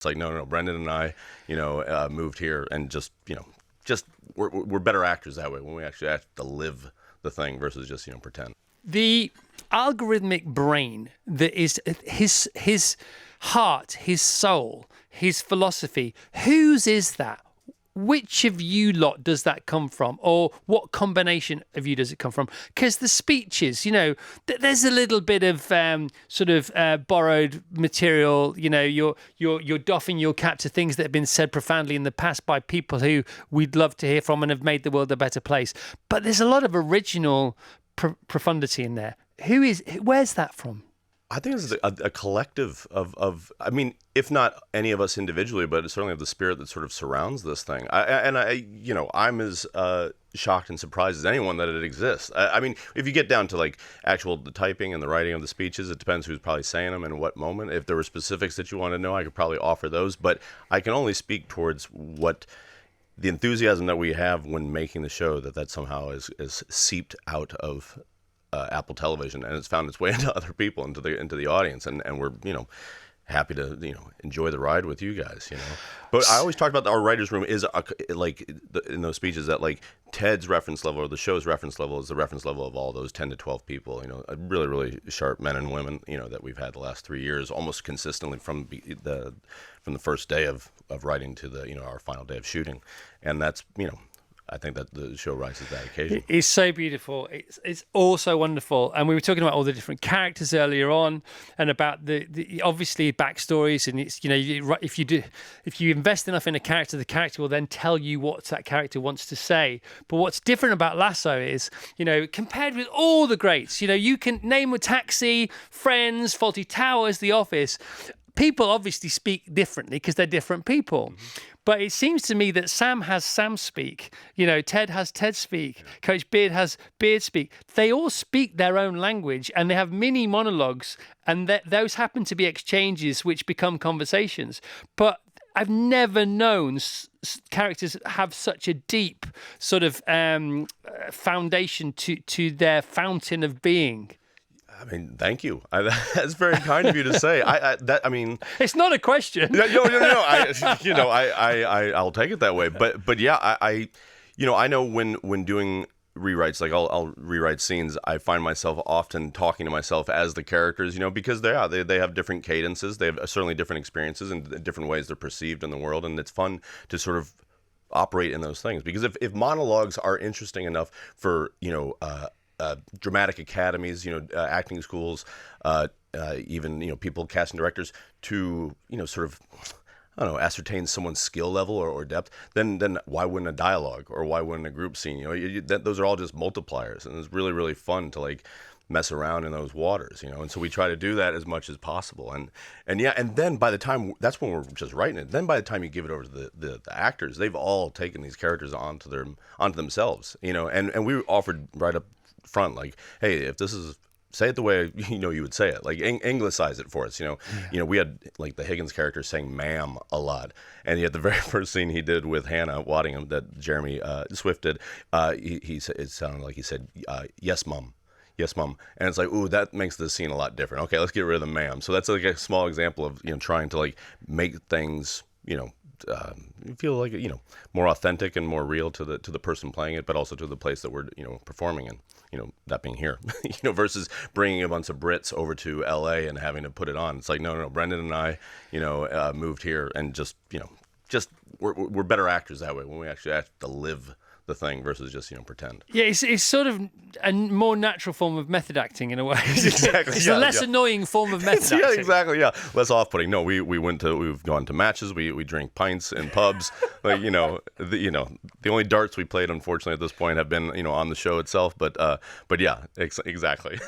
It's like, no, Brendan and I, moved here and just we're better actors that way when we actually have to live the thing versus just, pretend. The algorithmic brain that is his heart, his soul, his philosophy, whose is that? Which of you lot does that come from? Or what combination of you does it come from? Because the speeches, there's a little bit of borrowed material. You're doffing your cap to things that have been said profoundly in the past by people who we'd love to hear from and have made the world a better place. But there's a lot of original profundity in there. Where's that from? I think it's a collective of, I mean, if not any of us individually, but certainly of the spirit that sort of surrounds this thing. I'm as shocked and surprised as anyone that it exists. I mean, if you get down to like the typing and the writing of the speeches, it depends who's probably saying them and what moment. If there were specifics that you want to know, I could probably offer those. But I can only speak towards what the enthusiasm that we have when making the show, that somehow is seeped out of Apple Television, and it's found its way into other people, into the audience, and we're happy to enjoy the ride with you guys. But I always talk about our writers' room is in those speeches that Ted's reference level or the show's reference level is the reference level of all those 10 to 12 people. Really really sharp men and women that we've had the last 3 years, almost consistently from the first day of writing to the our final day of shooting, and that's I think that the show rises to that occasion. It's so beautiful. It's also wonderful. And we were talking about all the different characters earlier on, and about the obviously backstories. And it's if you invest enough in a character, the character will then tell you what that character wants to say. But what's different about Lasso is compared with all the greats, you can name a Taxi, Friends, Fawlty Towers, The Office. People obviously speak differently because they're different people. Mm-hmm. But it seems to me that Sam has Sam speak. Ted has Ted speak. Coach Beard has Beard speak. They all speak their own language, and they have mini monologues, and those happen to be exchanges which become conversations. But I've never known characters have such a deep sort of foundation to their fountain of being. I mean, thank you. That's very kind of you to say. It's not a question. No. I'll take it that way. But yeah, I know when doing rewrites, like I'll rewrite scenes, I find myself often talking to myself as the characters, because they have different cadences, they have certainly different experiences and different ways they're perceived in the world, and it's fun to sort of operate in those things, because if monologues are interesting enough for dramatic academies, acting schools, even people, casting directors, to sort of, I don't know, ascertain someone's skill level or depth, then why wouldn't a dialogue, or why wouldn't a group scene? Those are all just multipliers, and it's really really fun to mess around in those waters, and so we try to do that as much as possible, and then by the time, that's when we're just writing it, then by the time you give it over to the actors, they've all taken these characters onto themselves, and we offered right up front, hey, if this is, say it the way you would say it, anglicize it for us. We had the Higgins character saying "ma'am" a lot, and yet the very first scene he did with Hannah Waddingham that Jeremy Swift did, he said, it sounded like he said "yes, mom." Yes, mom. And it's ooh, that makes the scene a lot different. Okay, let's get rid of the ma'am. So that's a small example of trying to make things feel more authentic and more real to the person playing it, but also to the place that we're performing in. That being here, versus bringing a bunch of Brits over to LA and having to put it on. It's no, Brendan and I, moved here and just we're better actors that way when we actually have to live the thing versus just pretend. Yeah, it's sort of a more natural form of method acting in a way. Exactly. It's a less annoying form of method acting. Yeah, exactly. Yeah, less off-putting. No, we've gone to matches. We drink pints in pubs. The only darts we played, unfortunately, at this point have been on the show itself. But yeah, exactly.